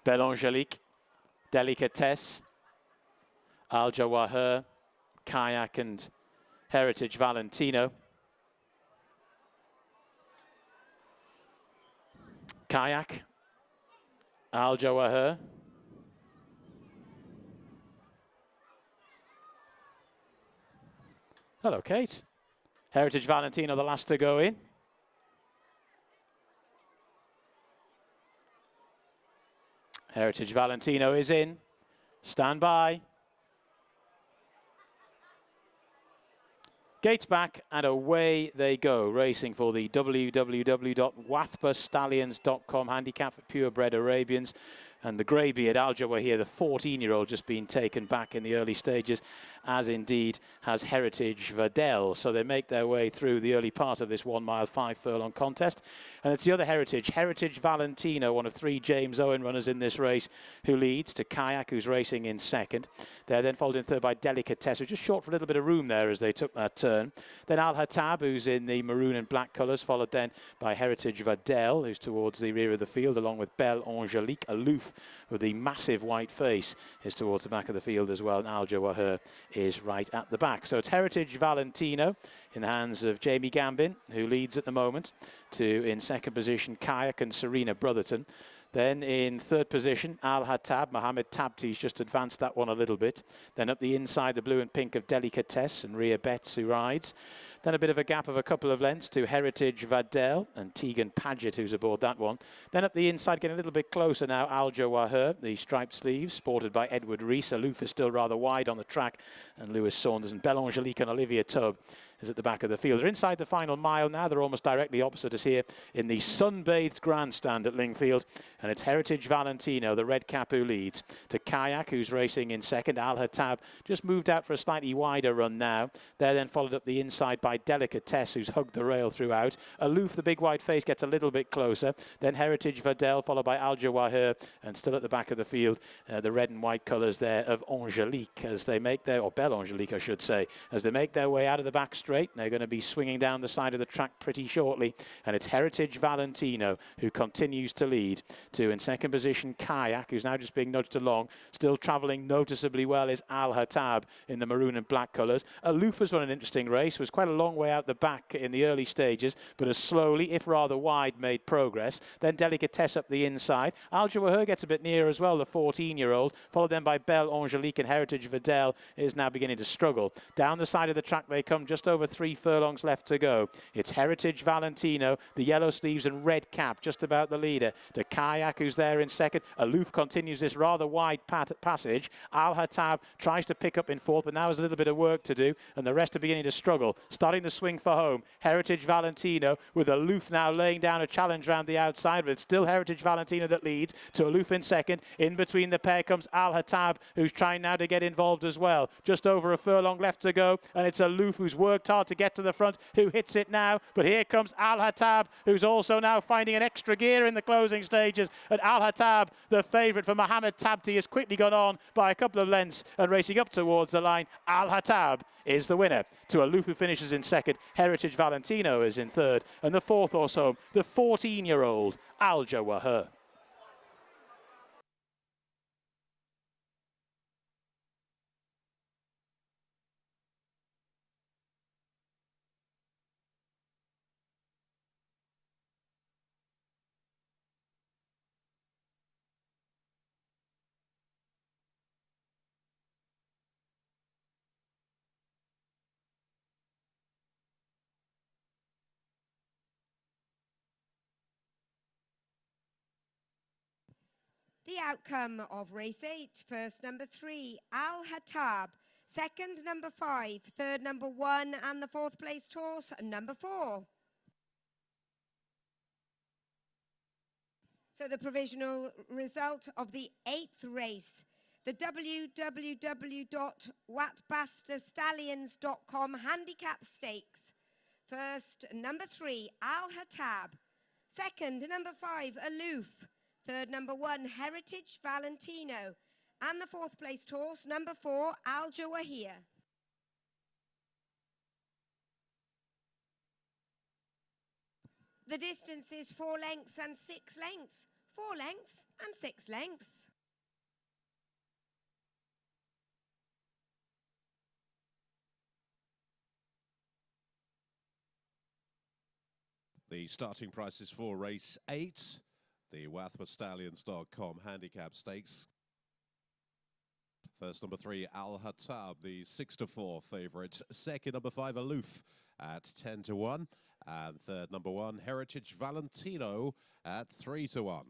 Belle Angelique, Delicatesse, Al Jawahir, Kayak and Heritage Valentino. Kayak, Al Jawahir. Hello, Kate. Heritage Valentino, the last to go in. Heritage Valentino is in. Stand by. Gates back and away they go, racing for the www.wathbastallions.com handicap for purebred Arabians. And the greybeard Al Jawahir, the 14-year-old, just been taken back in the early stages, as indeed has Heritage Vadel. So they make their way through the early part of this 1 mile 5 furlong contest. And it's the other Heritage, Heritage Valentino, one of 3 James Owen runners in this race, who leads to Kayak, who's racing in second. They're then followed in third by Delicatesse, who's just short for a little bit of room there as they took that turn. Then Al-Hatab, who's in the maroon and black colours, followed then by Heritage Vadel, who's towards the rear of the field, along with Belle Angelique. Aloof, with the massive white face, is towards the back of the field as well, and Al Jawahir is right at the back. So it's Heritage Valentino in the hands of Jamie Gambin, who leads at the moment, to in second position Kayak and Serena Brotherton. Then in third position, Al-Hatab, Mohammed Tabti's just advanced that one a little bit. Then up the inside, the blue and pink of Delicatesse and Rhea Betts, who rides. Then a bit of a gap of a couple of lengths to Heritage Vadel and Tegan Paget, who's aboard that one. Then up the inside, getting a little bit closer now, Al Jawahir, the striped sleeves, sported by Edward Rees. Aloof is still rather wide on the track, and Lewis Saunders and Belle Angelique and Olivia Taube is at the back of the field. They're inside the final mile now. They're almost directly opposite us here in the sun-bathed grandstand at Lingfield. And it's Heritage Valentino, the red cap, who leads to Kayak, who's racing in second. Al-Hatab just moved out for a slightly wider run now. They're then followed up the inside by Delicatesse, who's hugged the rail throughout. Aloof, the big white face, gets a little bit closer. Then Heritage Vadel, followed by Al Jawahir, and still at the back of the field, the red and white colours there of Angelique as they make their, or Belle Angelique, I should say, as they make their way out of the back straight. They're going to be swinging down the side of the track pretty shortly. And it's Heritage Valentino who continues to lead to, in second position, Kayak, who's now just being nudged along. Still travelling noticeably well is Al-Hatab in the maroon and black colours. Aloof has run an interesting race, was quite a long way out the back in the early stages, but has slowly, if rather wide, made progress. Then Delicatesse up the inside. Al Jawahir gets a bit nearer as well, the 14-year-old, followed then by Belle Angelique, and Heritage Vadel is now beginning to struggle. Down the side of the track they come, just over 3 furlongs left to go. It's Heritage Valentino, the yellow sleeves and red cap, just about the leader, to Kayak, who's there in second. Aloof continues this rather wide passage. Al-Hatab tries to pick up in fourth, but now has a little bit of work to do, and the rest are beginning to struggle. Starting the swing for home, Heritage Valentino, with Aloof now laying down a challenge round the outside, but it's still Heritage Valentino that leads to Aloof in second. In between the pair comes Al-Hatab, who's trying now to get involved as well. Just over a furlong left to go, and it's Aloof who's worked hard to get to the front, who hits it now. But here comes Al-Hatab, who's also now finding an extra gear in the closing stages. And Al-Hatab, the favourite for Mohammed Tabti, has quickly gone on by a couple of lengths and racing up towards the line. Al-Hatab is the winner. To Aloof, who finishes in second. Heritage Valentino is in third. And the fourth horse home, the 14-year-old Al Jawahir. The outcome of race 8, first number 3, Al-Hatab, second number 5, third number 1, and the fourth placed horse, number 4. So the provisional result of the 8th race, the www.wathbastallions.com Handicap Stakes. First, number 3, Al-Hatab. Second, number 5, Aloof. Third, number 1, Heritage Valentino. And the fourth placed horse, number 4, Al Jawahir. The distance is 4 lengths and 6 lengths. 4 lengths and 6 lengths. The starting prices for race 8, the WathmaStallions.com Handicap Stakes. First, number 3, Al-Hatab, the 6-4 favourite. Second, number 5, Aloof at 10-1. And third, number 1, Heritage Valentino at 3-1.